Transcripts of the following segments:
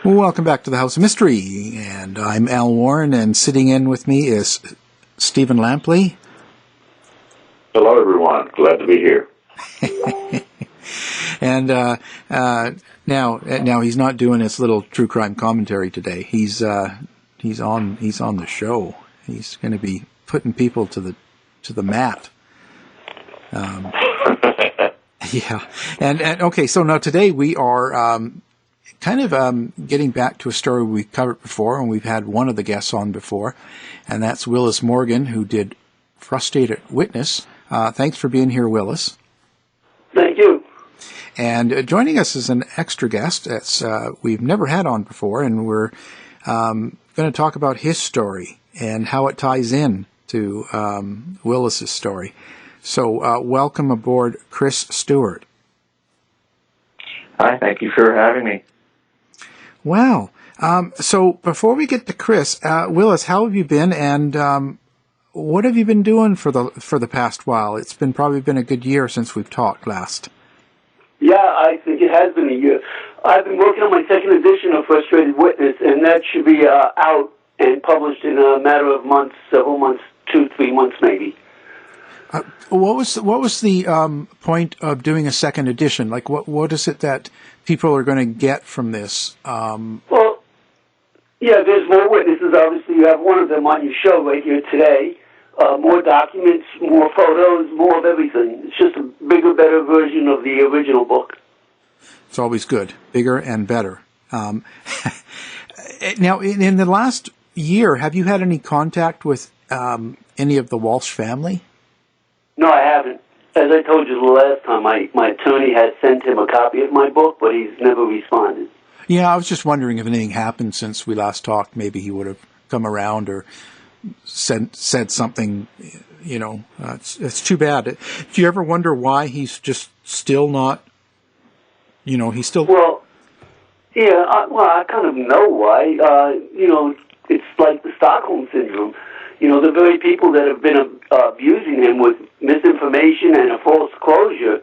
Well, welcome back to the House of Mystery, and I'm Al Warren, and sitting in with me is Stephen Lampley. Hello, everyone. Glad to be here. And now he's not doing his little true crime commentary today. He's on the show. He's going to be putting people to the mat. Yeah, and okay. So now today we are getting back to a story we covered before, and we've had one of the guests on before, and that's Willis Morgan, who did Frustrated Witness. Thanks for being here, Willis. Thank you. And joining us as an extra guest that's we've never had on before, and we're going to talk about his story and how it ties in to Willis's story. So welcome aboard, Chris Stewart. Hi, thank you for having me. Wow. So before we get to Chris, Willis, how have you been, and what have you been doing for the past while? It's probably been a good year since we've talked last. Yeah, I think it has been a year. I've been working on my second edition of Frustrated Witness, and that should be out and published in a matter of months, several months, 2-3 months maybe. What was the point of doing a second edition? Like, what is it that people are going to get from this? Well, yeah, there's more witnesses. Obviously, you have one of them on your show right here today. More documents, more photos, more of everything. It's just a bigger, better version of the original book. It's always good, bigger and better. Now, in the last year, have you had any contact with any of the Walsh family? No, I haven't. As I told you the last time, my attorney had sent him a copy of my book, but he's never responded. Yeah, I was just wondering if anything happened since we last talked. Maybe he would have come around or said something. You know, it's too bad. Do you ever wonder why he's just still not? You know, he's still. Well, yeah. I kind of know why. You know, it's like the Stockholm syndrome. You know, the very people that have been abusing him with misinformation and a false closure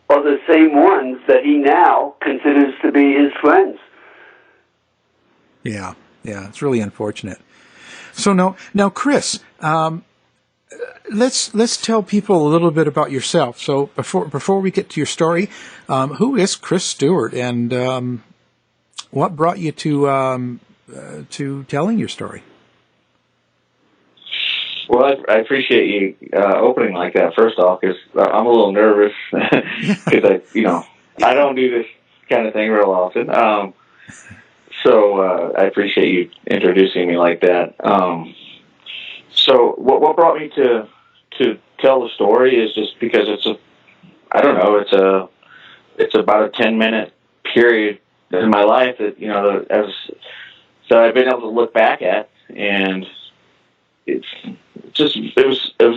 are the same ones that he now considers to be his friends. Yeah, it's really unfortunate. So now, Chris, let's tell people a little bit about yourself. So before we get to your story, who is Chris Stewart, and what brought you to telling your story? Well, I appreciate you opening like that, first off, because I'm a little nervous because I don't do this kind of thing real often. So I appreciate you introducing me like that. So what brought me to tell the story is just because it's about a 10-minute period in my life that so I've been able to look back at, and it was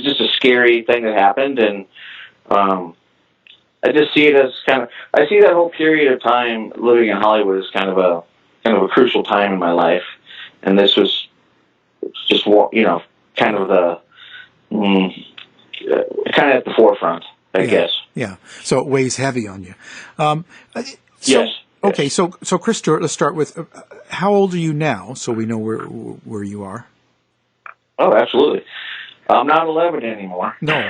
just a scary thing that happened, and I just see it as I see that whole period of time living in Hollywood as kind of a crucial time in my life, and this was just kind of at the forefront, I guess. Yeah. So it weighs heavy on you. Yes. Okay. So Chris Stewart, let's start with how old are you now, so we know where you are. Oh, absolutely. I'm not 11 anymore. No.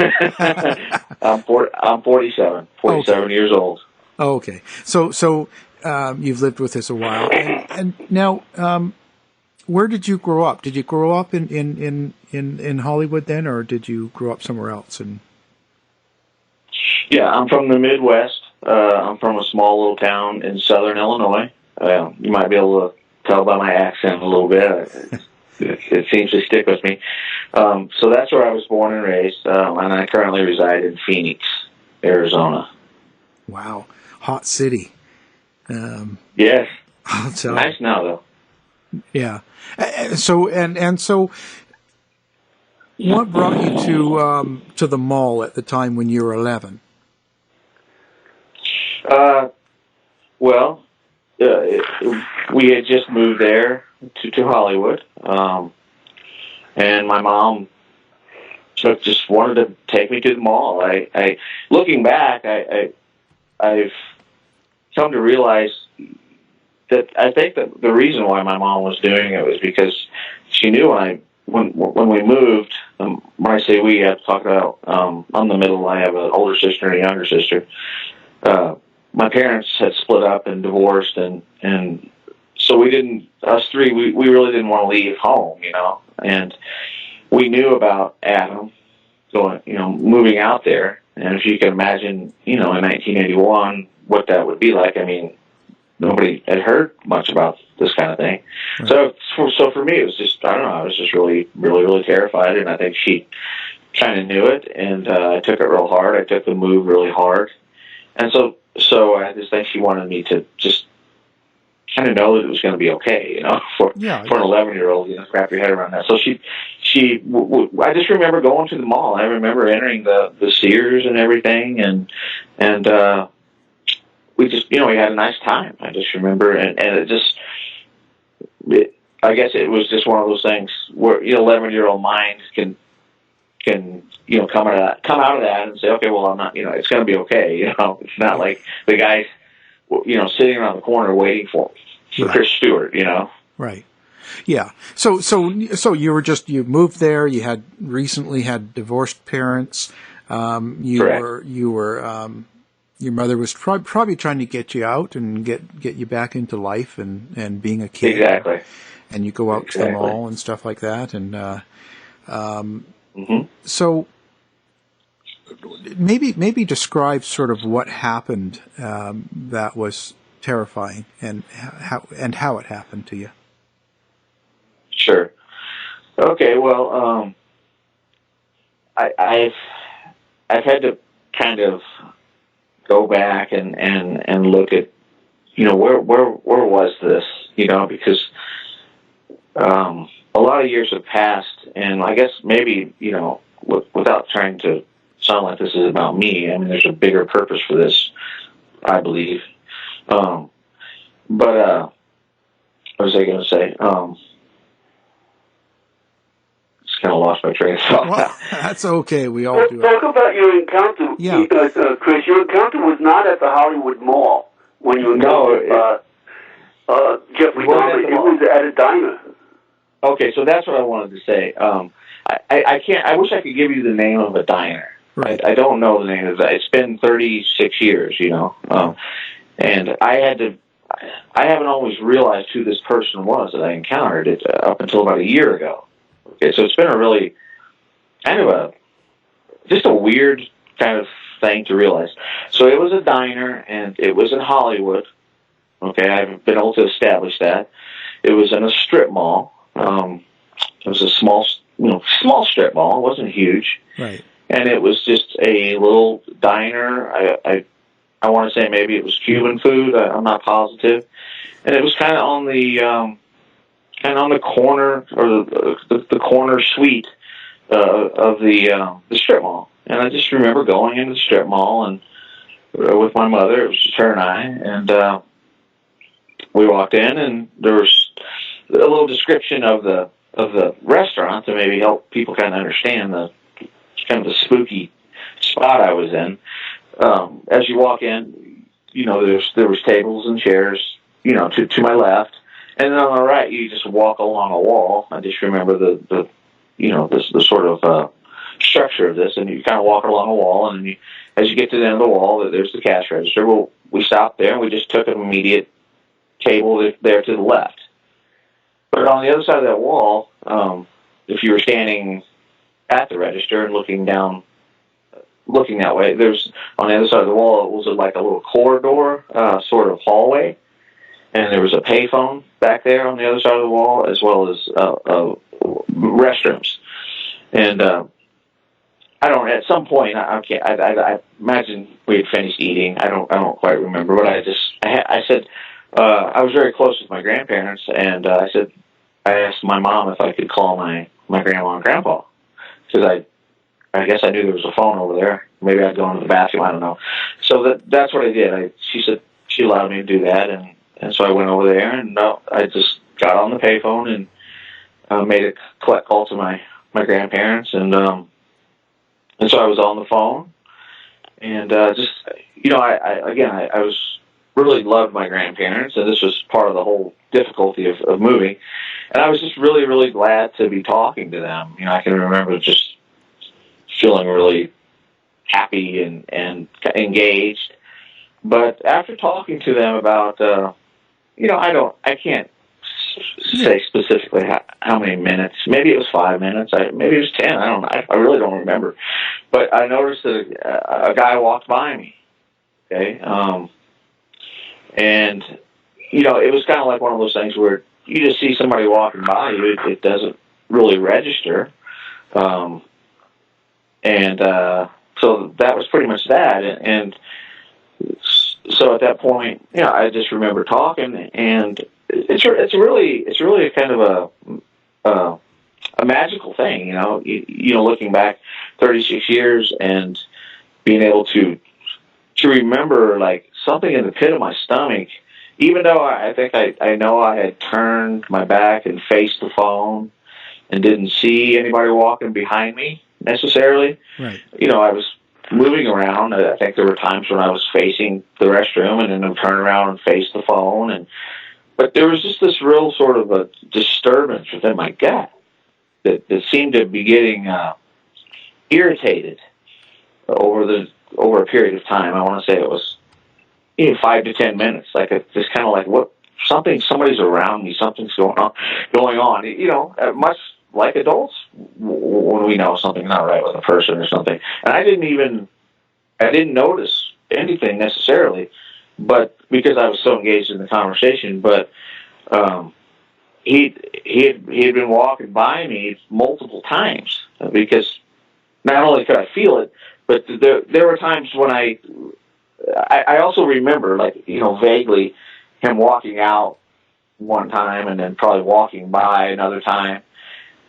I'm 47 okay. Years old. Oh, okay. So you've lived with us a while, and now, where did you grow up? Did you grow up in Hollywood then, or did you grow up somewhere else? Yeah, I'm from the Midwest. I'm from a small little town in southern Illinois. You might be able to tell by my accent a little bit. It seems to stick with me. So that's where I was born and raised, and I currently reside in Phoenix, Arizona. Wow, hot city. Yes, so, nice now though. Yeah. So what brought you to the mall at the time when you were 11? We had just moved there to Hollywood, and my mom just wanted to take me to the mall. I looking back, I've come to realize I think that the reason why my mom was doing it was because she knew when we moved. When I say we, I talk about I'm the middle. I have an older sister and a younger sister. My parents had split up and divorced, and so us three, we really didn't want to leave home, and we knew about Adam going, moving out there. And if you can imagine, in 1981, what that would be like, I mean, nobody had heard much about this kind of thing. Right. So for me, it was just, I don't know, I was just really, really, really terrified, and I think she kind of knew it, and I took it real hard. I took the move really hard. And so I just think she wanted me to just kind of know that it was going to be okay, for an 11-year-old, wrap your head around that. So I just remember going to the mall. I remember entering the Sears and everything, and we just, we had a nice time. I just remember, and I guess it was just one of those things where 11-year-old minds can come out of that and say, okay, well, I'm not, it's going to be okay. It's not like the guys, sitting around the corner waiting for Chris Stewart, Right. Yeah. So you moved there. You had recently had divorced parents. Correct. Your mother was probably trying to get you out and get you back into life and being a kid. Exactly. And you go out to the mall and stuff like that. And, so maybe describe sort of what happened, that was terrifying and how it happened to you. Sure. Okay. Well, I've had to kind of go back and look at, where was this, because, a lot of years have passed, and I guess maybe, without trying to sound like this is about me, I mean, there's a bigger purpose for this, I believe. But, what was I going to say? Just kind of lost my train of thought. Well, that's okay. We all do. Talk about your encounter. Yeah. Chris, your encounter was not at the Hollywood Mall when you encountered Jeffrey Dahmer. It was at a diner. Okay, so that's what I wanted to say. I can't. I wish I could give you the name of a diner. Right. I don't know the name of it. It's been 36 years, and I haven't always realized who this person was that I encountered it up until about a year ago. Okay, so it's been a really kind of just a weird kind of thing to realize. So it was a diner, and it was in Hollywood. Okay, I've been able to establish that. It was in a strip mall. It was a small strip mall. It wasn't huge. Right. And it was just a little diner. I want to say maybe it was Cuban food. I'm not positive. And it was kind of on the corner, or the corner suite of the strip mall. And I just remember going into the strip mall and with my mother. It was just her and I, and we walked in, and there was a little description of the restaurant to maybe help people kind of understand the spooky spot I was in. As you walk in, there was tables and chairs, to my left, and then on the right, you just walk along a wall. I just remember the sort of structure of this, and you kind of walk along a wall, and as you get to the end of the wall, there's the cash register. Well, we stopped there, and we just took an immediate table there to the left. But on the other side of that wall, if you were standing at the register and looking that way, there's on the other side of the wall, it was like a little corridor, sort of hallway, and there was a payphone back there on the other side of the wall, as well as restrooms. And at some point, I imagine we had finished eating. I don't quite remember, but I said, I was very close with my grandparents, and I asked my mom if I could call my grandma and grandpa, because I guess I knew there was a phone over there. Maybe I'd go into the bathroom. I don't know. So that's what I did. She said she allowed me to do that, and so I went over there, and I just got on the payphone and made a collect call to my grandparents, and so I was on the phone, and I was really loved my grandparents, and this was part of the whole difficulty of moving. And I was just really, really glad to be talking to them. You know, I can remember just feeling really happy and engaged. But after talking to them about, I can't say specifically how many minutes. Maybe it was 5 minutes. Maybe it was 10. I don't know. I really don't remember. But I noticed that a guy walked by me. Okay. And, it was kind of like one of those things where you just see somebody walking by you. It doesn't really register. So that was pretty much that. And so at that point, I just remember talking, and it's really a kind of a magical thing, looking back 36 years and being able to remember like something in the pit of my stomach, even though I think I know I had turned my back and faced the phone and didn't see anybody walking behind me necessarily. Right. I was moving around. I think there were times when I was facing the restroom and then I'd turn around and face the phone. But there was just this real sort of a disturbance within my gut that seemed to be getting irritated over a period of time. I want to say it was 5 to 10 minutes. Like just kind of like somebody's around me, something's going on. Much like adults when we know something's not right with a person or something. And I didn't notice anything necessarily, but because I was so engaged in the conversation. But he had been walking by me multiple times, because not only could I feel it, but there were times when I also remember, like, vaguely him walking out one time and then probably walking by another time.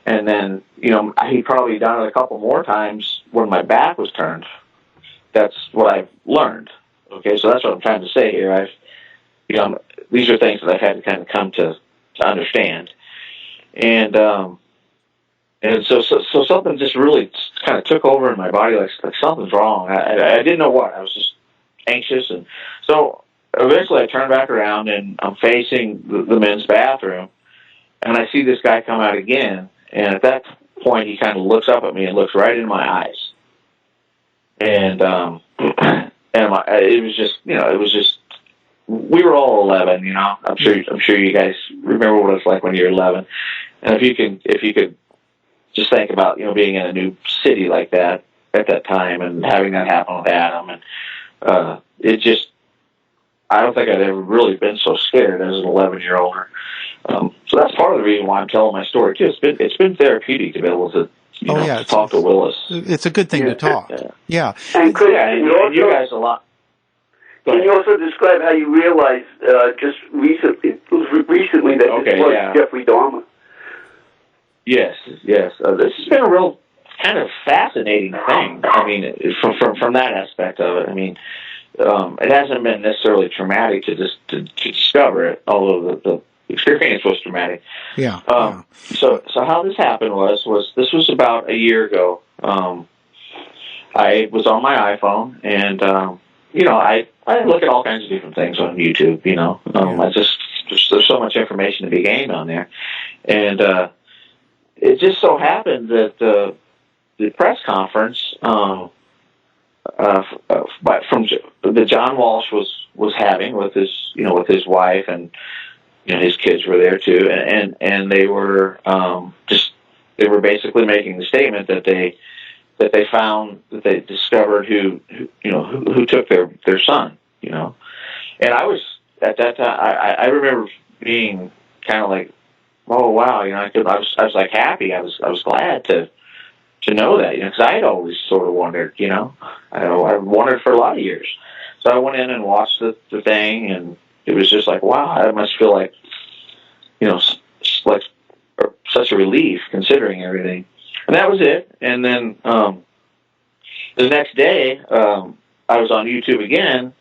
And then, he'd probably done it a couple more times when my back was turned. That's what I've learned. Okay, so that's what I'm trying to say here. These are things that I've had to kind of come to understand. And so something just really kind of took over in my body, like something's wrong. I didn't know what. I was just anxious. And so eventually I turned back around and I'm facing the men's bathroom, and I see this guy come out again. And at that point, he kind of looks up at me and looks right in my eyes. And it was just, we were all 11, I'm sure you guys remember what it's like when you're 11. And if you could just think about, being in a new city like that at that time and having that happen with Adam. And, I don't think I'd ever really been so scared as an 11-year-old. So that's part of the reason why I'm telling my story too. It's been therapeutic to be able to talk to Willis. It's a good thing to talk. Yeah. And Chris, you guys a lot. Can you also describe how you realized just recently that this was Jeffrey Dahmer? Yes. This has been a real kind of fascinating thing. I mean, from that aspect of it. I mean, it hasn't been necessarily traumatic to discover it, although the experience was traumatic. Yeah. So how this happened was this was about a year ago. I was on my iPhone, and I look at all kinds of different things on YouTube. There's so much information to be gained on there, and it just so happened that the press conference from that John Walsh was having with his wife, and his kids were there too, and they were basically making the statement that they discovered who took their son, and I was at that time I remember being kind of like, oh wow, I was like happy, I was glad to know that, because I had always sort of wondered, I wondered for a lot of years. So I went in and watched the thing, and it was just like, wow, I must feel like, like such a relief considering everything. And that was it. And then the next day, I was on YouTube again,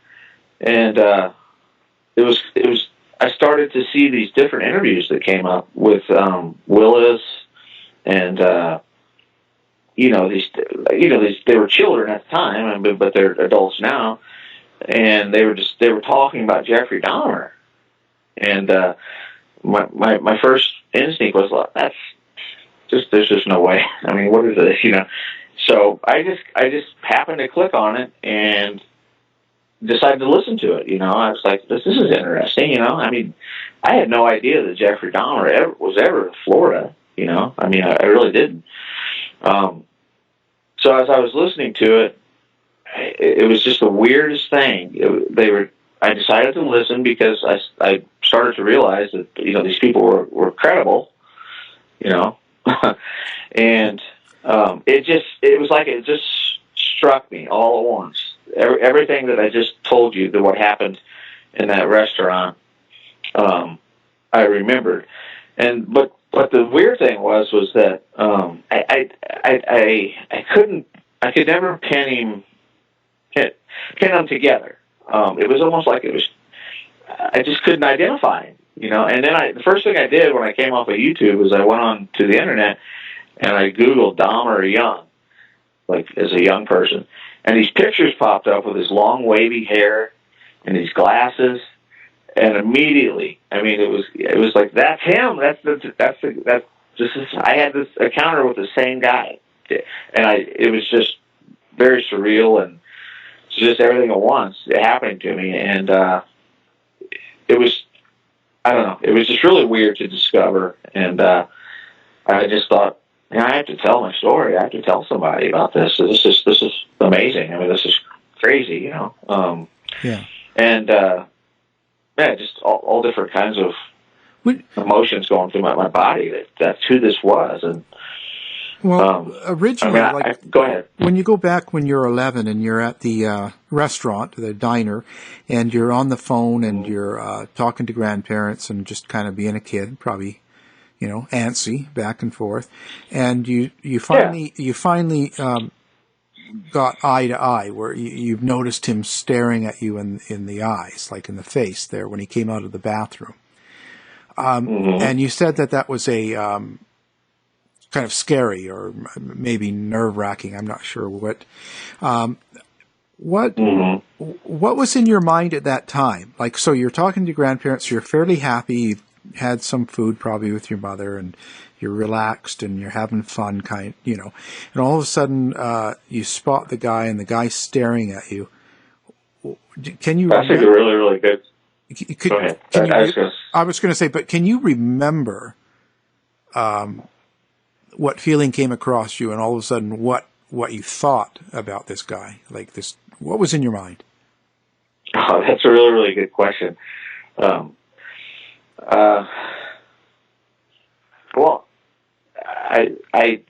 and it was. I started to see these different interviews that came up with Willis, and these they were children at the time, but they're adults now. and they were talking about Jeffrey Dahmer, and my first instinct was, well, that's just, there's just no way. I mean, what is this, you know? So I just happened to click on it and decided to listen to it. You know, I was like, this is interesting. You know, I mean, I had no idea that Jeffrey Dahmer was ever in Florida. You know, I mean, I really didn't. So as I was listening to it, it was just the weirdest thing. I decided to listen because I started to realize that, you know, these people were credible. You know, and it was like it just struck me all at once. Everything that I just told you, that what happened in that restaurant, I remembered. But the weird thing was that I could never pin them together. It was almost like I just couldn't identify him, you know. And then the first thing I did when I came off of YouTube was I went on to the internet and I Googled Dahmer young, like as a young person. And these pictures popped up with his long wavy hair and his glasses, and immediately, I mean, it was like, that's him. I had this encounter with the same guy, and it was just very surreal, and just everything at once happening to me, and it was, I don't know, it was just really weird to discover, and I just thought, yeah, I have to tell my story. I have to tell somebody about this. So this is amazing. I mean, this is crazy, you know. Yeah. And just all different kinds of emotions going through my body. That's who this was. And originally, I mean, go ahead. When you go back when you're 11 and you're at the restaurant, the diner, and you're on the phone and you're talking to grandparents and just kind of being a kid, probably, you know, antsy, back and forth, and you finally got eye to eye, where you've noticed him staring at you in the eyes, like in the face there when he came out of the bathroom. And you said that was a kind of scary or maybe nerve-wracking. I'm not sure what. What was in your mind at that time? Like, so you're talking to your grandparents, you're fairly happy, you've had some food probably with your mother, and you're relaxed and you're having fun, you know, and all of a sudden you spot the guy and the guy's staring at you. Can you? That's really, really good. Go ahead. I was going to say, but can you remember what feeling came across you, and all of a sudden what you thought about this guy? Like this, what was in your mind? Oh, that's a really, really good question. Well,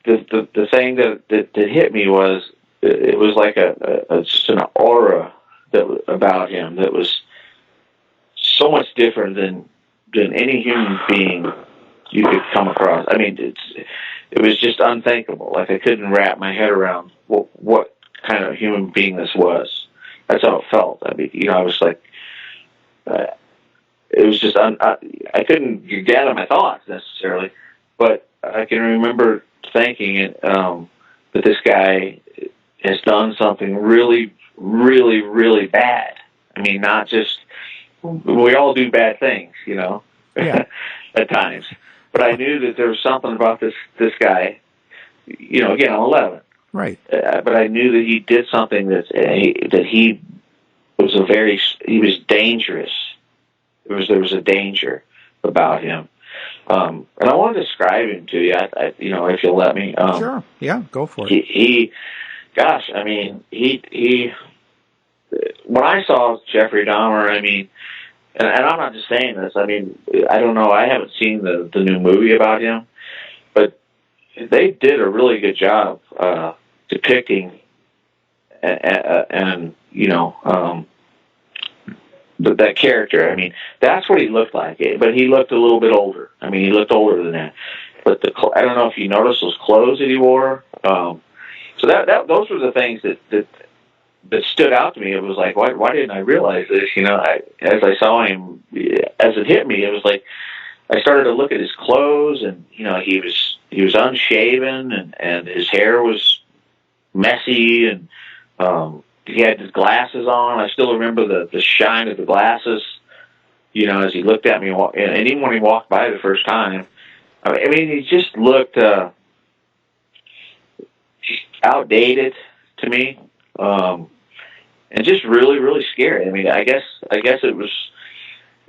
the thing that hit me was it was like just an aura about him that was so much different than any human being you could come across. I mean, it was just unthinkable. Like, I couldn't wrap my head around what kind of human being this was. That's how it felt. I mean, you know, I was like, it was just, I couldn't gather my thoughts necessarily, but I can remember thinking that this guy has done something really, really, really bad. I mean, not just, we all do bad things, you know, yeah. at times. But I knew that there was something about this guy, you know, again, I'm 11. Right. But I knew that he did something that he was dangerous. There was a danger about him. And I want to describe him to you, you know, if you'll let me. Sure. Yeah, go for it. Gosh, I mean, when I saw Jeffrey Dahmer, I mean, and I'm not just saying this, I mean, I don't know, I haven't seen the new movie about him, but they did a really good job depicting and you know, that character. I mean, that's what he looked like, but he looked a little bit older. I mean, he looked older than that. But I don't know if you noticed those clothes that he wore. So those were the things that stood out to me. It was like, why didn't I realize this? You know, as I saw him, as it hit me, it was like I started to look at his clothes, and you know, he was unshaven, and his hair was messy, and he had his glasses on. I still remember the shine of the glasses, as he looked at me, and even when he walked by the first time. I mean, he just looked outdated to me, and just really, really scary. I mean, I guess it was,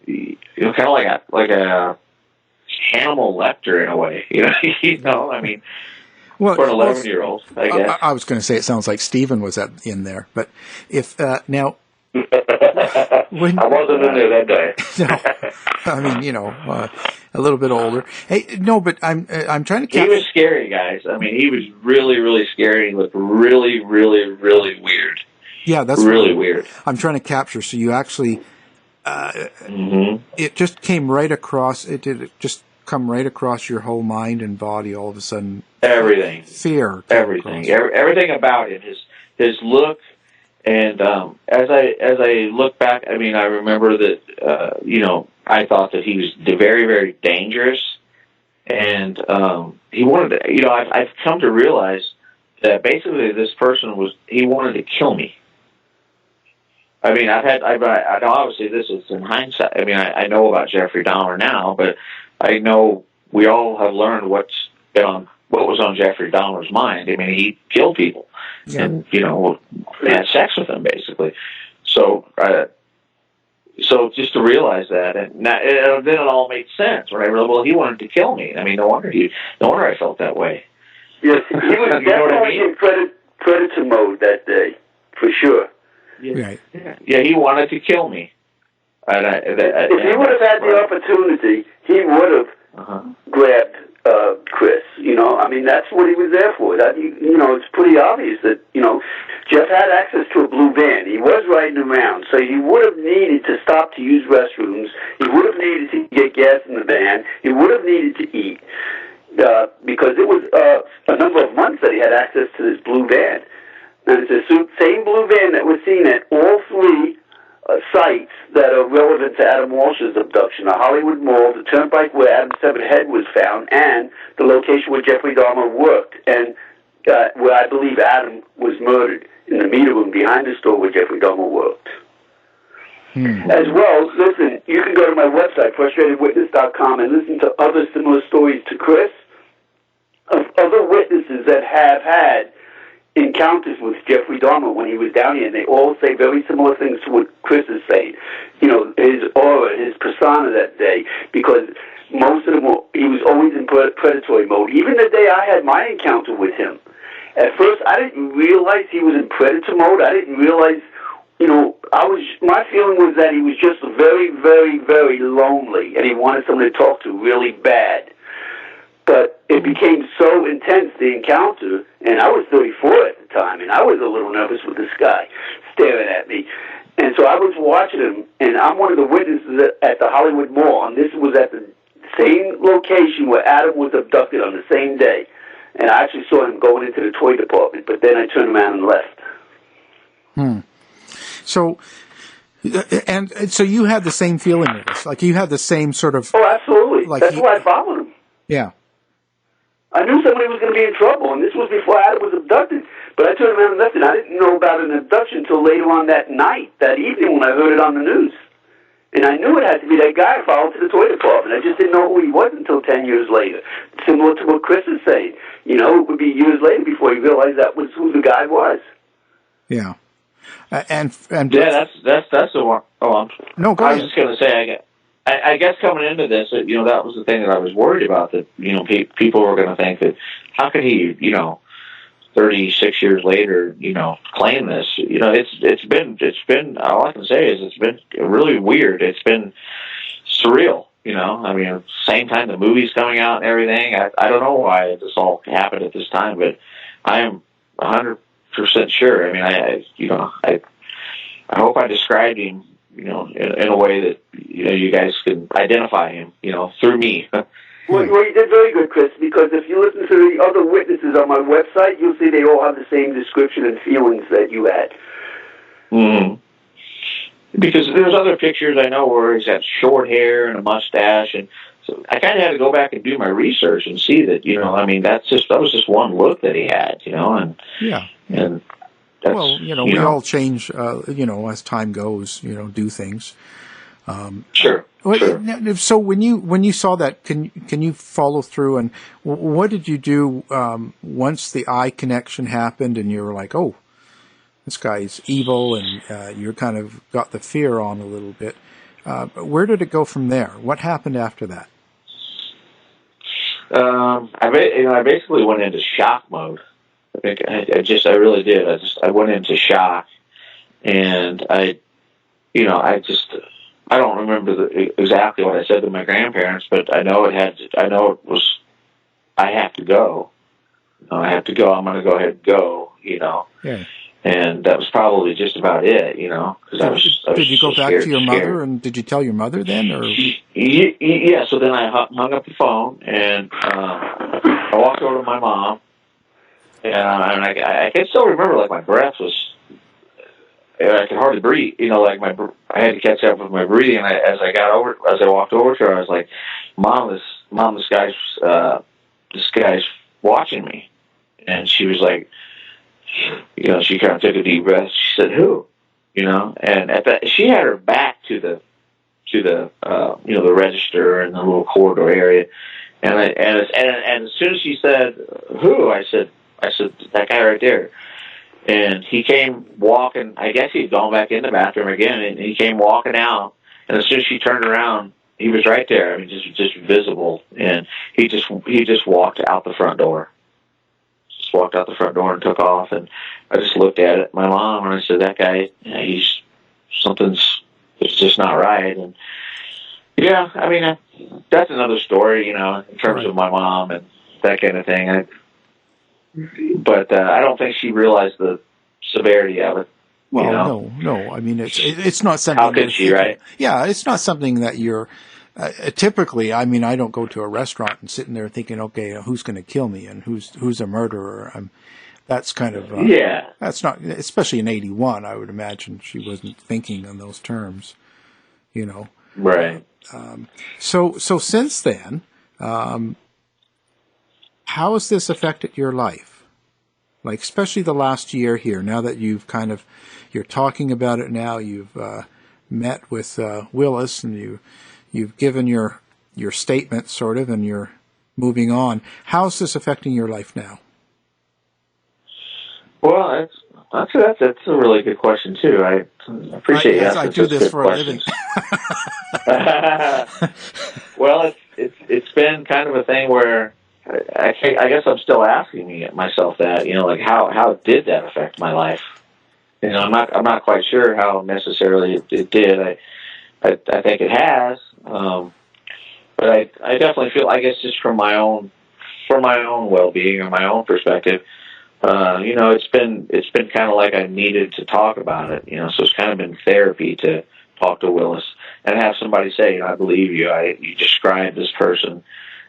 kind of like a Hannibal Lecter in a way. I mean, well, for an 11-year-old, I guess. I was going to say it sounds like Stephen was in there, but if now. I wasn't in there that day. No, I mean, a little bit older. Hey, no, but I'm trying to. He was scary, guys. I mean, he was really, really scary. He looked really, really, really weird. Yeah, that's really weird. I'm trying to capture. So you actually, it just came right across. It did just come right across your whole mind and body. All of a sudden, everything, fear, everything about it. His look. And as I look back, I mean, I remember that I thought that he was very, very dangerous, and he wanted to. I've come to realize that basically this person he wanted to kill me. I mean, I know obviously this is in hindsight. I mean, I know about Jeffrey Dahmer now, but I know we all have learned what was on Jeffrey Dahmer's mind. I mean, he killed people. Yeah. And, had sex with them, basically. So just to realize that, and then it all made sense when I realized, well, he wanted to kill me. I mean, no wonder I felt that way. Yes, he was definitely in predator mode that day, for sure. Yeah, right. Yeah, he wanted to kill me. If he would have had the opportunity, he would have grabbed Chris. I mean, that's what he was there for. It's pretty obvious that, Jeff had access to a blue van. He was riding around, so he would have needed to stop to use restrooms. He would have needed to get gas in the van. He would have needed to eat, because it was a number of months that he had access to this blue van. And it's the same blue van that was seen at all three sites that are relevant to Adam Walsh's abduction: the Hollywood Mall, the Turnpike where Adam's severed head was found, and the location where Jeffrey Dahmer worked, and where I believe Adam was murdered, in the meter room behind the store where Jeffrey Dahmer worked. As well, listen, you can go to my website, frustratedwitness.com, and listen to other similar stories to Chris of other witnesses that have had encounters with Jeffrey Dahmer when he was down here, and they all say very similar things to what Chris is saying. His aura, his persona that day, because most of them he was always in predatory mode. Even the day I had my encounter with him, at first I didn't realize he was in predator mode. I didn't realize, my feeling was that he was just very, very, very lonely, and he wanted someone to talk to really bad. But it became so intense, the encounter, and I was 34 at the time, and I was a little nervous with this guy staring at me. And so I was watching him, and I'm one of the witnesses at the Hollywood Mall, and this was at the same location where Adam was abducted on the same day. And I actually saw him going into the toy department, but then I turned around and left. So, and so you had the same feeling with this? Like you had the same sort of... Oh, absolutely. That's why I followed him. Yeah. I knew somebody was going to be in trouble, and this was before Adam was abducted. But I turned around and left, and I didn't know about an abduction until later on that night, that evening, when I heard it on the news. And I knew it had to be that guy I followed to the toy department. I just didn't know who he was until 10 years later. Similar to what Chris is saying. It would be years later before he realized that was who the guy was. Yeah. And yeah, that's the one. Oh, no, go I ahead. was just going to say, I guess coming into this, that was the thing that I was worried about, that, people were going to think that, how could he, 36 years later, claim this? It's been, all I can say is it's been really weird. It's been surreal, I mean, same time the movie's coming out and everything. I don't know why this all happened at this time, but I am 100% sure. I mean, I hope I described him, in a way that, you guys can identify him, through me. Well, you did very good, Chris, because if you listen to the other witnesses on my website, you'll see they all have the same description and feelings that you had. Mm-hmm. Because there's other pictures I know where he's got short hair and a mustache, and so I kind of had to go back and do my research and see that, I mean, that was just one look that he had, and yeah, and that's, well, we all change, as time goes, do things. Sure. Sure. So when you saw that, can you follow through, and what did you do once the eye connection happened and you were like, oh, this guy's evil, and you kind of got the fear on a little bit? Where did it go from there? What happened after that? I basically went into shock mode. I think I really did. I went into shock, and I don't remember exactly what I said to my grandparents, but I know it was, I have to go. I have to go. I'm going to go ahead and go, Yeah. And that was probably just about it, because I was Did you go so back to your scared. mother, and did you tell your mother then, or? Yeah, so then I hung up the phone, and I walked over to my mom, and I can still remember, like, my breath was, I could hardly breathe, I had to catch up with my breathing, and as I walked over to her, I was like, Mom, this guy's watching me. And she was like, she kind of took a deep breath. She said, "Who?" And at that, she had her back to the the register and the little corridor area. And as soon as she said, "Who?" I said, "That guy right there." And he came walking. I guess he'd gone back in the bathroom again, and he came walking out. And as soon as she turned around, he was right there. I mean, just visible. And he just walked out the front door. Walked out the front door and took off, and I just looked at it, my mom, and I said, "That guy, it's just not right." And yeah, I mean, that's another story, in terms of my mom and that kind of thing. But I don't think she realized the severity of it. Well, no. I mean, it's not something. How could she, right? Yeah, it's not something that you're. Typically, I mean, I don't go to a restaurant and sitting there thinking, okay, who's going to kill me and who's a murderer. That's kind of That's not, especially in '81. I would imagine she wasn't thinking in those terms, Right. So since then, how has this affected your life? Like, especially the last year here. Now that you're talking about it now. You've met with Willis, and You've given your statement, sort of, and you're moving on. How's this affecting your life now? Well, that's a really good question too. I appreciate you asking. I do this for a living. Well, it's been kind of a thing where I guess I'm still asking myself that, like how did that affect my life? I'm not quite sure how necessarily it did. I think it has, but I definitely feel, I guess, just for my own well-being or my own perspective, it's been kind of like I needed to talk about it, so it's kind of been therapy to talk to Willis and have somebody say, I believe you. You describe this person.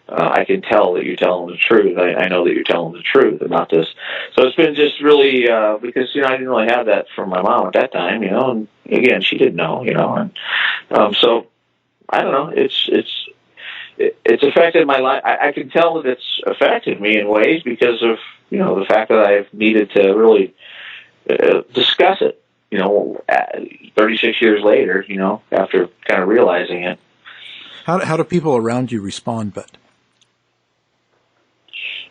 I can tell that you're telling the truth. I know that you're telling the truth about this. So it's been just really, because, I didn't really have that from my mom at that time, and again, she didn't know, and, so I don't know, it's affected my life. I can tell that it's affected me in ways because of, the fact that I've needed to really discuss it, 36 years later, after kind of realizing it. How do people around you respond, Bud?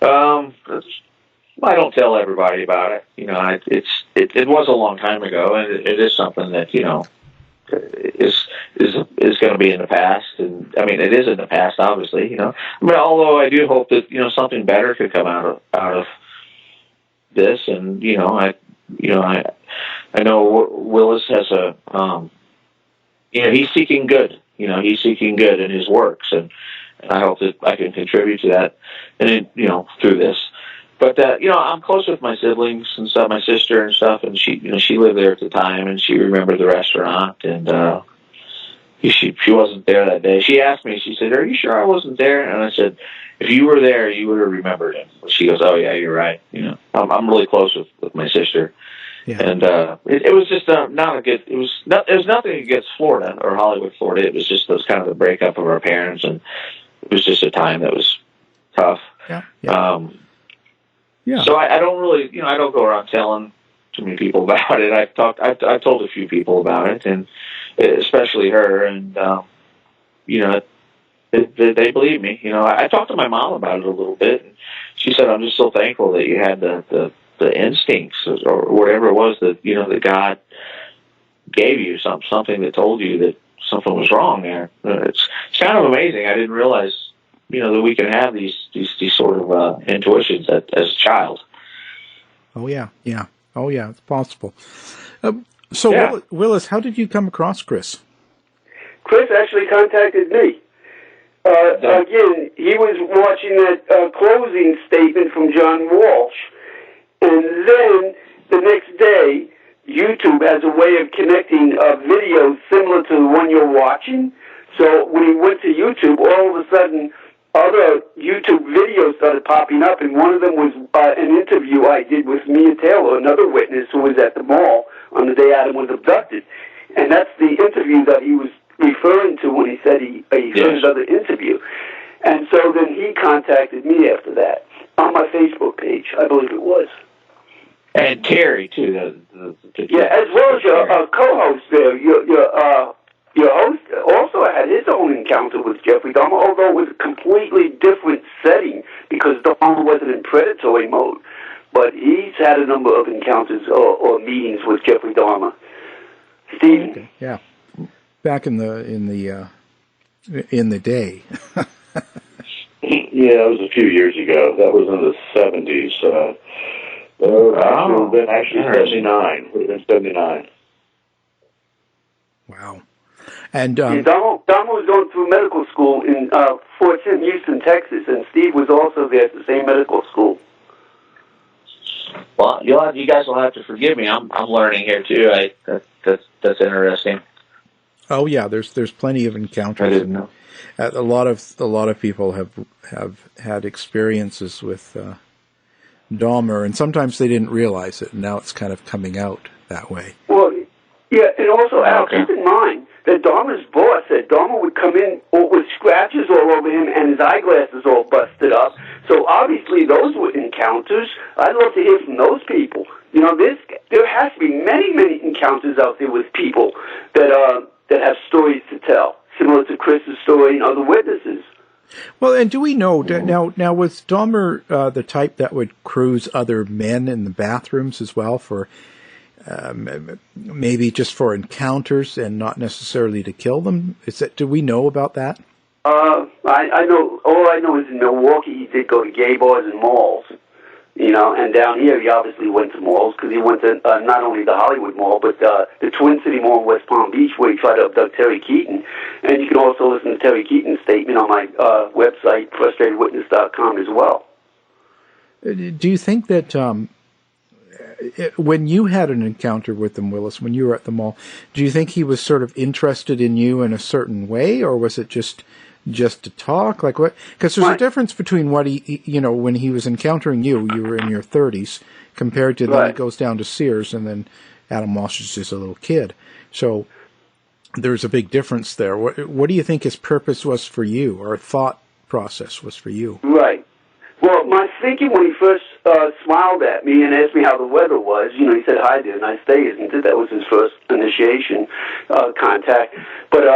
I don't tell everybody about it. It was a long time ago, and it is something that is going to be in the past. And I mean, it is in the past, obviously. Although I do hope that something better could come out of this. And I know Willis has he's seeking good. He's seeking good in his works, and I hope that I can contribute to that, and through this. But I'm close with my siblings and stuff, my sister and stuff, and she lived there at the time, and she remembered the restaurant, and she wasn't there that day. She asked me, she said, "Are you sure I wasn't there?" And I said, "If you were there, you would have remembered him." She goes, "Oh yeah, you're right." I'm really close with my sister. Yeah. And it was just not a good. It was nothing against Florida or Hollywood, Florida. It was just kind of the breakup of our parents, and it was just a time that was tough. Yeah. Yeah. So I don't really, I don't go around telling too many people about it. I've told a few people about it, and especially her, and you know, they believe me. You know, I talked to my mom about it a little bit, and she said, "I'm just so thankful that you had the instincts or whatever it was that that God gave you, something that told you that something was wrong there." It's kind of amazing. I didn't realize that we can have these sort of intuitions as a child. Oh yeah, it's possible. Willis, how did you come across Chris? Chris actually contacted me. Again, he was watching that closing statement from John Walsh, and then the next day, YouTube has a way of connecting videos similar to the one you're watching. So when he went to YouTube, all of a sudden, other YouTube videos started popping up, and one of them was an interview I did with Mia Taylor, another witness who was at the mall on the day Adam was abducted. And that's the interview that he was referring to when he said he heard another interview. And so then he contacted me after that on my Facebook page, I believe it was. And Terry, too. As well as your co-host there. Your host also had his own encounter with Jeffrey Dahmer, although it was a completely different setting because Dahmer wasn't in predatory mode. But he's had a number of encounters or meetings with Jeffrey Dahmer. Steve? Okay. Yeah. Back in the day. Yeah, it was a few years ago. That was in the 70s. Actually 79. It would have been 79. Wow. And Dahmer was going through medical school in Fort Sim, Houston, Texas, and Steve was also there at the same medical school. Well, you guys will have to forgive me. I'm learning here too. That's interesting. Oh yeah, there's plenty of encounters. I didn't know. A lot of people have had experiences with Dahmer, and sometimes they didn't realize it, and now it's kind of coming out that way. Well, yeah, and also, Al, keep in mind that Dahmer's boss said Dahmer would come in with scratches all over him and his eyeglasses all busted up. So obviously those were encounters. I'd love to hear from those people. There has to be many, many encounters out there with people that have stories to tell, similar to Chris's story and other witnesses. Well, and do we know now was Dahmer the type that would cruise other men in the bathrooms as well for maybe just for encounters and not necessarily to kill them? Do we know about that? I know. All I know is in Milwaukee he did go to gay bars and malls. And down here he obviously went to malls because he went to not only the Hollywood Mall, but the Twin City Mall in West Palm Beach where he tried to abduct Terry Keaton. And you can also listen to Terry Keaton's statement on my website, frustratedwitness.com as well. Do you think that when you had an encounter with him, Willis, when you were at the mall, do you think he was sort of interested in you in a certain way, or was it just to talk? Like what? Because there's a difference between what he when he was encountering you were in your 30s, compared to then he goes down to Sears, and then Adam Walsh is just a little kid. So there's a big difference there. What do you think his purpose was for you, or thought process was for you? Right. Well, my thinking when he first smiled at me and asked me how the weather was, he said, "Hi there, nice day, isn't it?" That was his first initiation contact. But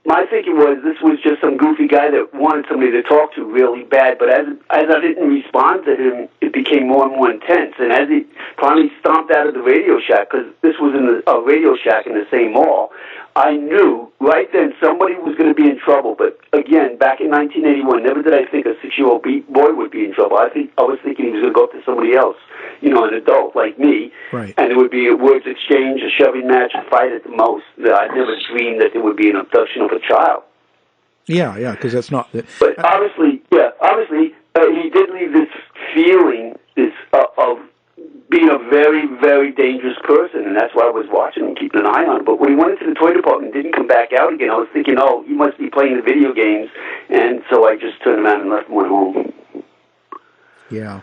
my thinking was this was just some goofy guy that wanted somebody to talk to really bad. But as I didn't respond to him, it became more and more intense. And as he finally stomped out of the Radio Shack, because this was in a Radio Shack in the same mall, I knew right then somebody was going to be in trouble. But again, back in 1981, never did I think a 6-year-old boy would be in trouble. I was thinking he was going to go up to somebody else, an adult like me, right. And it would be a words exchange, a shoving match, a fight at the most. I never dreamed that there would be an abduction of a child. Yeah, because that's not. But obviously, he did leave this feeling of being a very, very dangerous person, and that's why I was watching and keeping an eye on him. But when he went into the toy department and didn't come back out again, I was thinking, he must be playing the video games, and so I just turned him out and left him, went home. Yeah.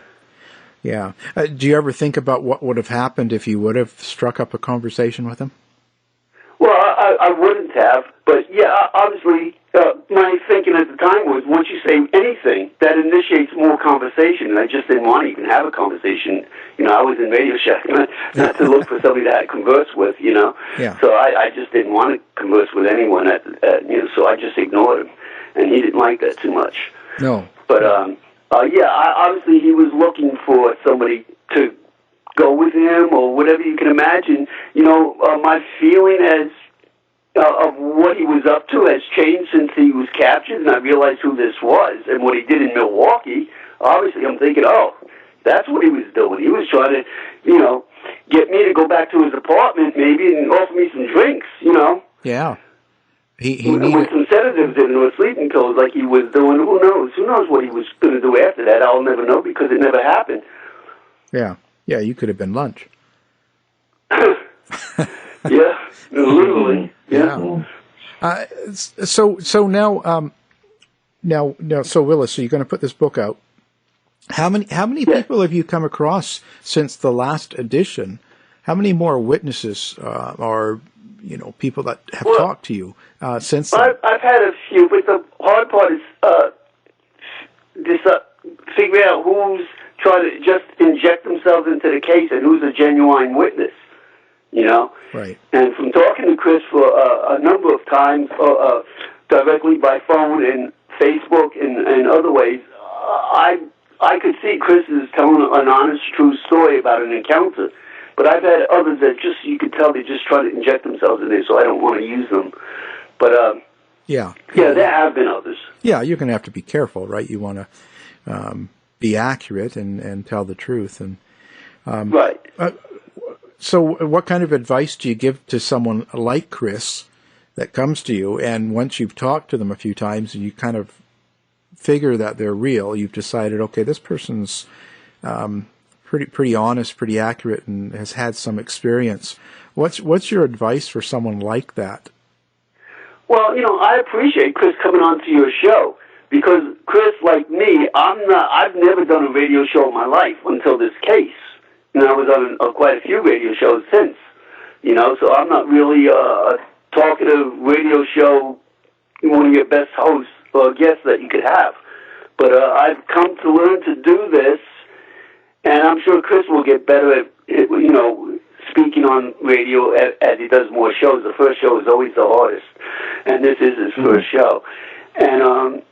Do you ever think about what would have happened if you would have struck up a conversation with him? Well, I wouldn't have. But yeah, obviously, my thinking at the time was once you say anything, that initiates more conversation, and I just didn't want to even have a conversation. I was in Radio Shack, not to look for somebody to converse with, Yeah. So I just didn't want to converse with anyone, so I just ignored him, and he didn't like that too much. No. But, obviously he was looking for somebody to go with him or whatever you can imagine. My feeling of what he was up to has changed since he was captured, and I realized who this was and what he did in Milwaukee. Obviously, I'm thinking, that's what he was doing. He was trying to, get me to go back to his apartment maybe and offer me some drinks, Yeah. He with needed... some sedatives in or sleeping pills like he was doing. Who knows? Who knows what he was going to do after that? I'll never know because it never happened. Yeah. Yeah, you could have been lunch. Yeah, literally. Yeah. So now, so Willis, so you're going to put this book out. How many people have you come across since the last edition? How many more witnesses or people that have talked to you since then? I've had a few, but the hard part is figure out who's trying to just inject themselves into the case and who's a genuine witness. Right. And from talking to Chris for a number of times, directly by phone and Facebook and other ways, I could see Chris is telling an honest, true story about an encounter. But I've had others that you could tell they just try to inject themselves in there, so I don't want to use them. But, yeah, there have been others. Yeah, you're going to have to be careful, right? You want to be accurate and tell the truth. And right. So what kind of advice do you give to someone like Chris that comes to you, and once you've talked to them a few times and you kind of figure that they're real, you've decided, okay, this person's pretty honest, pretty accurate, and has had some experience. What's your advice for someone like that? Well, I appreciate Chris coming on to your show because Chris, like me, I've never done a radio show in my life until this case. I was on quite a few radio shows since, so I'm not really a talkative radio show, one of your best hosts or guests that you could have. But I've come to learn to do this, and I'm sure Chris will get better at, speaking on radio as he does more shows. The first show is always the hardest, and this is his first show. And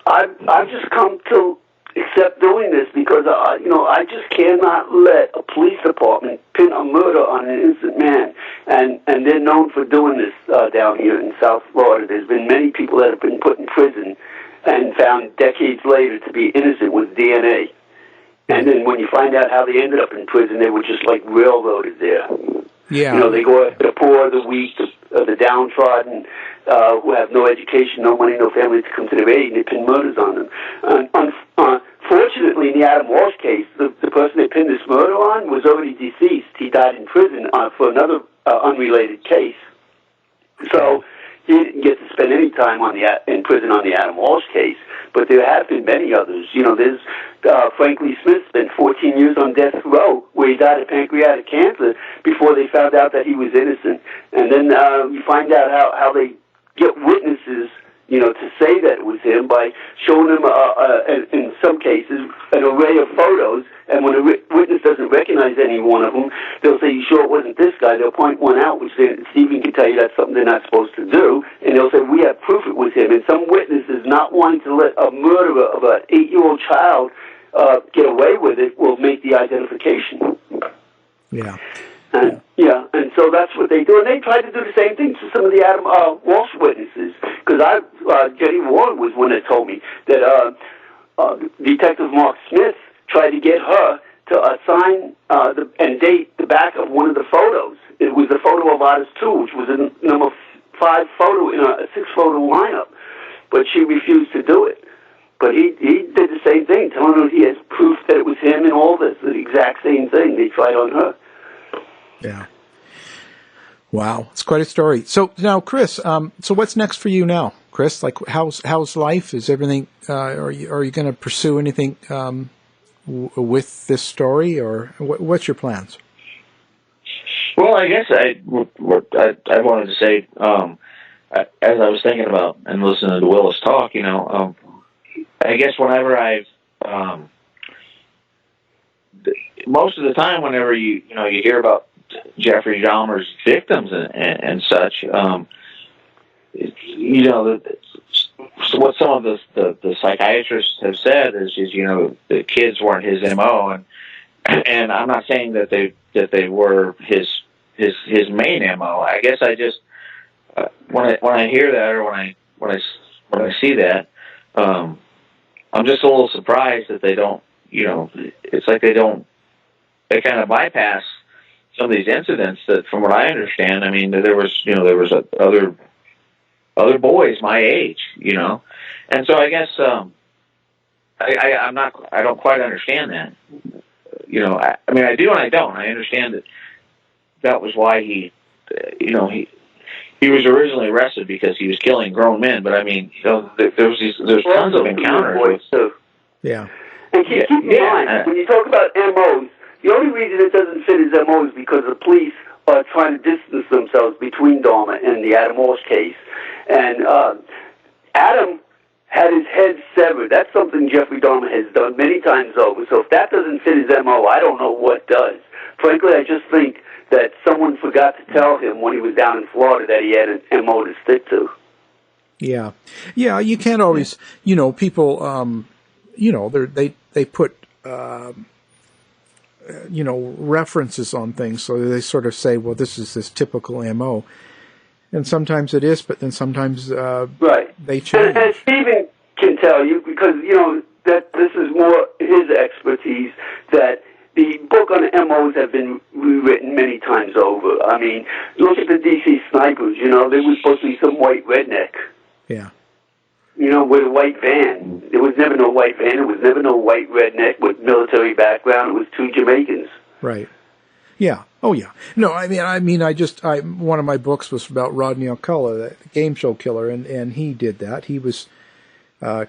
I've just come to accept doing this because, I just cannot let a police department pin a murder on an innocent man. And they're known for doing this down here in South Florida. There's been many people that have been put in prison and found decades later to be innocent with DNA. And then when you find out how they ended up in prison, they were just like railroaded there. Yeah. They go after the poor, the weak, the downtrodden, who have no education, no money, no family to come to their aid, and they pin murders on them. Fortunately, in the Adam Walsh case, the person they pinned this murder on was already deceased. He died in prison for another unrelated case. So he didn't get to spend any time in prison on the Adam Walsh case. But there have been many others. There's Frank Lee Smith spent 14 years on death row where he died of pancreatic cancer before they found out that he was innocent. And then you find out how they get witnesses, to say that it was him by showing them, in some cases, an array of photos. And when a witness doesn't recognize any one of them, they'll say, "You sure it wasn't this guy?" They'll point one out, which Stephen can tell you that's something they're not supposed to do. And they'll say, "We have proof it was him." And some witnesses not wanting to let a murderer of an 8-year-old child get away with it will make the identification. Yeah. And so that's what they do. And they try to do the same thing to some of the Adam Walsh witnesses. Because Jenny Warren was one that told me that Detective Mark Smith tried to get her to assign and date the back of one of the photos. It was the photo of Otis 2, which was a number 5 photo in a 6-photo lineup. But she refused to do it. But he did the same thing, telling her he has proof that it was him and all this, the exact same thing they tried on her. Yeah. Wow, it's quite a story. So now, Chris, so what's next for you now, Chris? Like, how's life? Is everything? Are you going to pursue anything with this story, or what's your plans? Well, I guess what I wanted to say, as I was thinking about and listening to Willis talk, I guess whenever most of the time, whenever you hear about Jeffrey Dahmer's victims and such, what some of the psychiatrists have said is the kids weren't his MO, and I'm not saying that they were his main MO. I guess I just when I hear that, or when I see that, I'm just a little surprised that they don't. It's like they kind of bypass some of these incidents that, from what I understand, I mean, there was other boys my age, and so I guess I don't quite understand that. I mean, I do and I don't. I understand that was why he was originally arrested, because he was killing grown men. But I mean, there's tons of encounters. Yeah. And keep in mind, when you talk about MOs, the only reason it doesn't fit his MO is because the police are trying to distance themselves between Dahmer and the Adam Walsh case. And Adam had his head severed. That's something Jeffrey Dahmer has done many times over. So if that doesn't fit his MO, I don't know what does. Frankly, I just think that someone forgot to tell him when he was down in Florida that he had an MO to stick to. Yeah. Yeah, you can't always, people, they put, references on things, so they sort of say, well, this is this typical MO. And sometimes it is, but then sometimes right. They change. And Stephen can tell you, because, that this is more his expertise, that the book on MOs have been rewritten many times over. I mean, look at the DC snipers, there was supposed to be some white redneck. Yeah. With a white van. There was never no white van. There was never no white redneck with military background. It was two Jamaicans. Right. Yeah. Oh, yeah. No, I mean, one of my books was about Rodney Alcala, the game show killer, and he did that. He was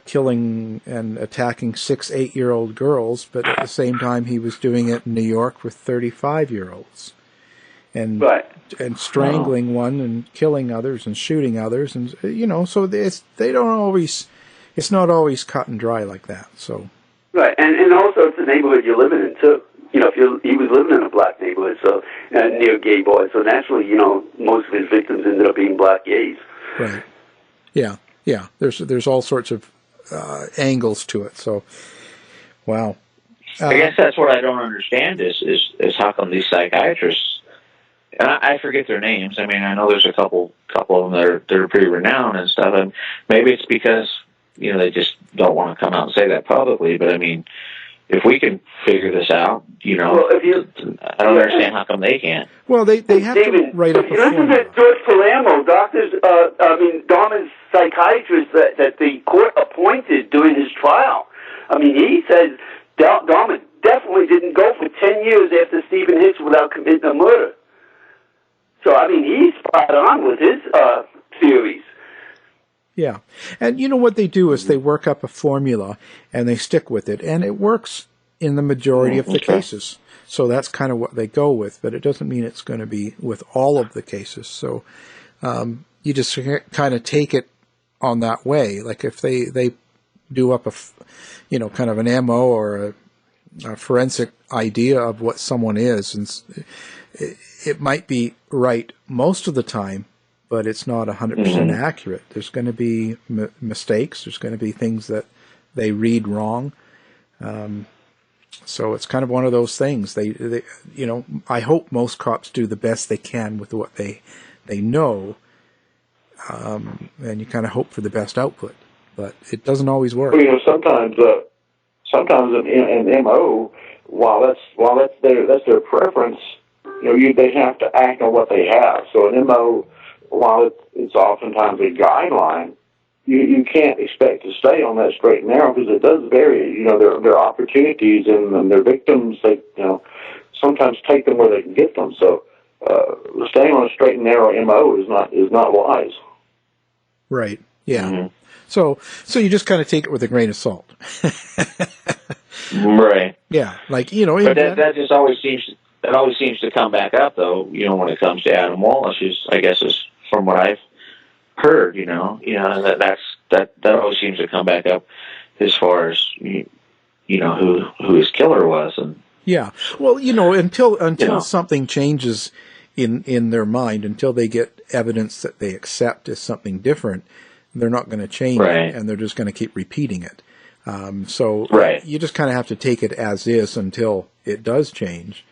killing and attacking 8-year-old girls, but at the same time he was doing it in New York with 35-year-olds. And right. And strangling one and killing others and shooting others, and so it's not always cut and dry like that. So right, and also it's the neighborhood you're living in too. He was living in a black neighborhood, so near gay boys. So naturally, most of his victims ended up being black gays. Right. Yeah. Yeah. There's all sorts of angles to it. So, wow. I guess that's what I don't understand is how come these psychiatrists. And I forget their names. I mean, I know there's a couple of them that are pretty renowned and stuff. And maybe it's because they just don't want to come out and say that publicly. But I mean, if we can figure this out, well, I don't understand how come they can't. Well, they have to write up a formula. Listen to George Palermo, Dahmer's psychiatrist that the court appointed during his trial. I mean, he says Dahmer definitely didn't go for 10 years after Stephen Hicks without committing a murder. So, I mean, he's spot on with his theories. Yeah. And what they do is they work up a formula and they stick with it. And it works in the majority of the cases. So that's kind of what they go with. But it doesn't mean it's going to be with all of the cases. So you just kind of take it on that way. Like if they do up kind of an MO or a forensic idea of what someone is, and it might be right most of the time, but it's not 100% accurate. There's going to be mistakes. There's going to be things that they read wrong. So it's kind of one of those things. They I hope most cops do the best they can with what they know, and you kind of hope for the best output. But it doesn't always work. Well, sometimes an MO, while that's their preference, they have to act on what they have. So an MO, while it's oftentimes a guideline, you can't expect to stay on that straight and narrow because it does vary. There are opportunities and their victims, they sometimes take them where they can get them. So staying on a straight and narrow MO is not wise. Right. Yeah. Mm-hmm. So you just kind of take it with a grain of salt. Right. Yeah. Like, But that just always seems that always seems to come back up, though. When it comes to Adam Walsh, I guess is from what I've heard. That always seems to come back up as far as who his killer was. And yeah, well, until something changes in their mind, until they get evidence that they accept as something different, they're not going to change it, and they're just going to keep repeating it. So you just kind of have to take it as is until it does change.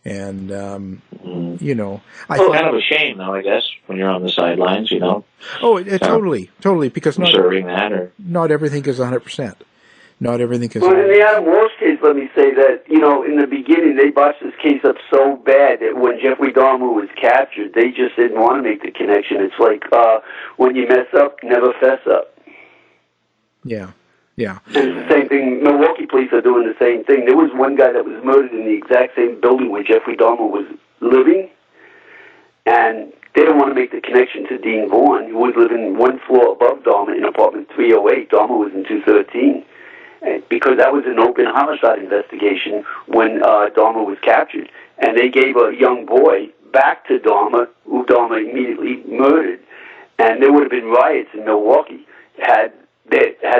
And, kind of a shame, though, I guess, when you're on the sidelines, Oh, totally, because not everything is 100%. Not everything is 100%. Well, in the Adam Walsh case, let me say that, in the beginning, they botched this case up so bad that when Jeffrey Dahmer was captured, they just didn't want to make the connection. It's like, when you mess up, never fess up. Yeah. And it's the same thing. Milwaukee police are doing the same thing. There was one guy that was murdered in the exact same building where Jeffrey Dahmer was living, and they don't want to make the connection to Dean Vaughn, who was living one floor above Dahmer in apartment 308. Dahmer was in 213, because that was an open homicide investigation when Dahmer was captured, and they gave a young boy back to Dahmer, who Dahmer immediately murdered, and there would have been riots in Milwaukee had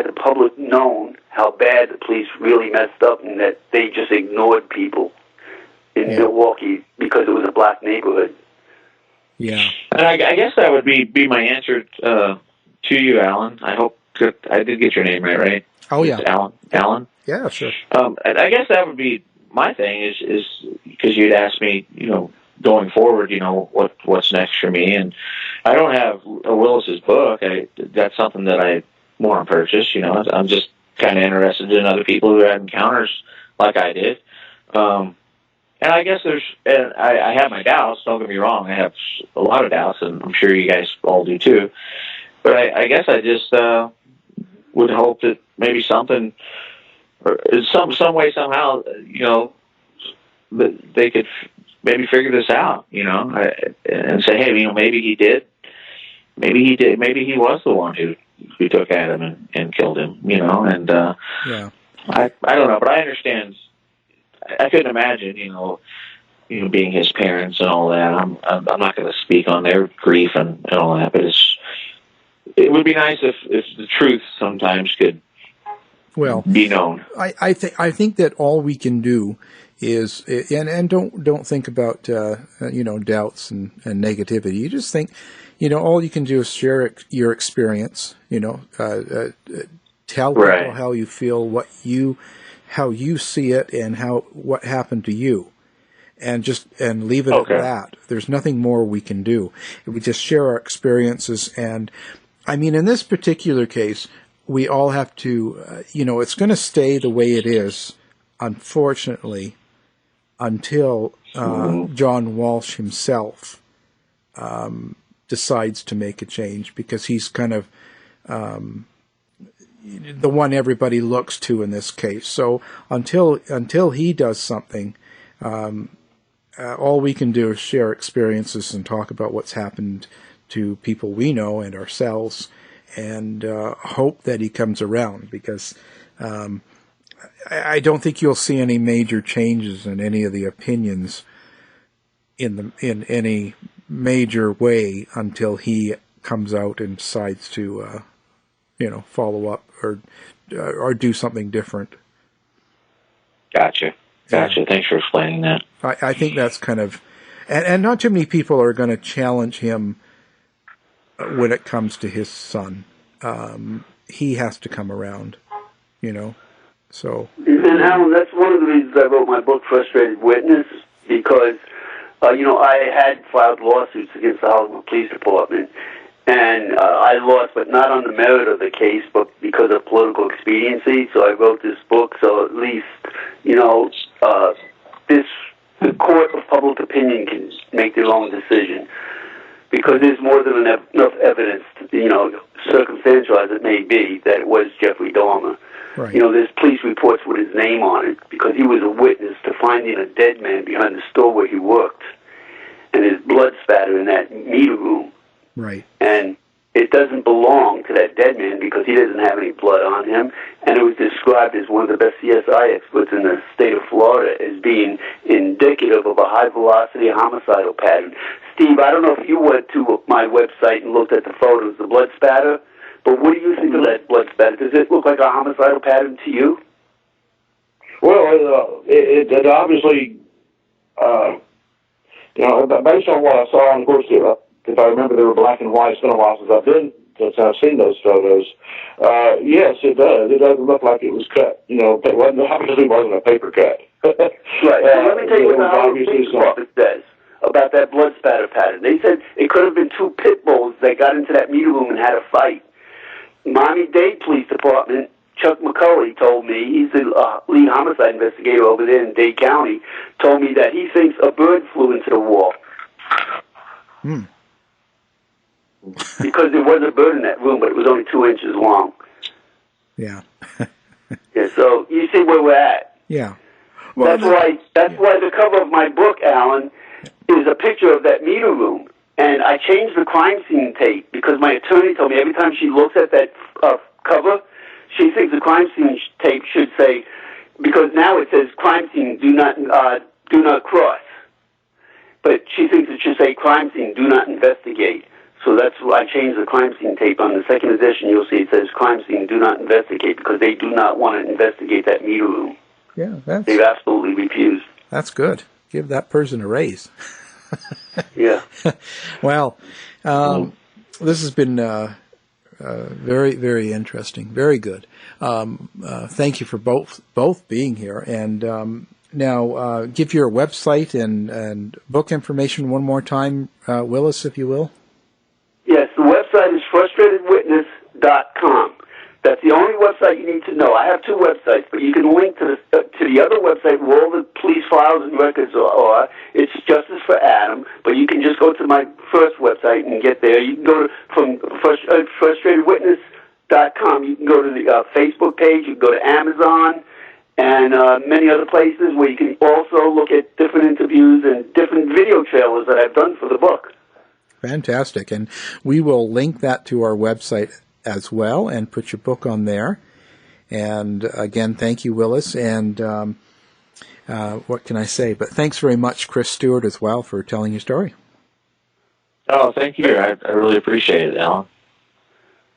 the public known how bad the police really messed up and that they just ignored people in Milwaukee because it was a black neighborhood. Yeah. And I guess that would be my answer to you, Alan. I hope I did get your name right? Oh, yeah. Alan? Yeah, sure. And I guess that would be my thing is because you'd asked me, going forward, what's next for me. And I don't have Willis's book. That's something that I want to purchase. I'm just kind of interested in other people who had encounters like I did. And I guess I have my doubts. Don't get me wrong. I have a lot of doubts, and I'm sure you guys all do too. But I guess I just would hope that maybe something, or some way, somehow, that they could maybe figure this out, and say, hey, maybe he did. Maybe he did. Maybe he was the one who took Adam and killed him, and yeah. I don't know, but I understand. I couldn't imagine, being his parents and all that. I'm not going to speak on their grief and all that, but it would be nice if the truth sometimes could be known. I think that all we can do is, and don't think about doubts and negativity. You just think, all you can do is share your experience. Tell people how you feel, how you see it, and what happened to you, and leave it at that. There's nothing more we can do. We just share our experiences, and I mean, in this particular case, we all have to, it's going to stay the way it is, unfortunately, until John Walsh himself decides to make a change, because he's kind of the one everybody looks to in this case. So until he does something, all we can do is share experiences and talk about what's happened to people we know and ourselves, and hope that he comes around, because I don't think you'll see any major changes in any of the opinions in any major way until he comes out and decides to follow up or do something different. Gotcha. Thanks for explaining that. I think that's kind of, and not too many people are going to challenge him when it comes to his son. He has to come around, so. And Alan, that's one of the reasons I wrote my book, Frustrated Witness, because, I had filed lawsuits against the Hollywood Police Department, and I lost, but not on the merit of the case, but because of political expediency. So I wrote this book, so at least, the court of public opinion can make their own decision, because there's more than enough evidence, circumstantial as it may be, that it was Jeffrey Dahmer. Right. There's police reports with his name on it, because he was a witness to finding a dead man behind the store where he worked, and his blood spatter in that meter room. Right. And it doesn't belong to that dead man because he doesn't have any blood on him. And it was described as one of the best CSI experts in the state of Florida as being indicative of a high-velocity homicidal pattern. Steve, I don't know if you went to my website and looked at the photos, the blood spatter, but what do you think of that blood spatter? Does it look like a homicidal pattern to you? Well, it obviously, based on what I saw, and of course, if I remember, they were black and white. It's been a while since I've seen those photos. Yes, it does. It doesn't look like it was cut. It obviously wasn't a paper cut. Right. Let me tell you what the Hollywood Police Department says about that blood spatter pattern. They said it could have been two pit bulls that got into that meter room and had a fight. Miami-Dade Police Department, Chuck McCulley told me, he's the lead homicide investigator over there in Dade County, told me that he thinks a bird flew into the wall. Because there was a bird in that room, but it was only 2 inches long. Yeah. Yeah. So you see where we're at. Yeah. Well, that's why the cover of my book, Alan, is a picture of that meter room. And I changed the crime scene tape because my attorney told me every time she looks at that cover, she thinks the crime scene tape should say, because now it says crime scene, do not cross. But she thinks it should say crime scene, do not investigate. So that's why I changed the crime scene tape. On the second edition, you'll see it says crime scene, do not investigate, because they do not want to investigate that meter room. Yeah, they've absolutely refused. That's good. Give that person a raise. Yeah. Well, this has been very, very interesting. Very good. Thank you for both being here. And now, give your website and book information one more time, Willis, if you will. Yes, the website is frustratedwitness.com. That's the only website you need to know. I have two websites, but you can link to the other website where all the police files and records are. It's Justice for Adam, but you can just go to my first website and get there. You can go from frustratedwitness.com. You can go to the Facebook page. You can go to Amazon and many other places where you can also look at different interviews and different video trailers that I've done for the book. Fantastic. And we will link that to our website as well and put your book on there. And again, thank you, Willis. And what can I say? But thanks very much, Chris Stewart, as well, for telling your story. Oh, thank you. I really appreciate it, Alan.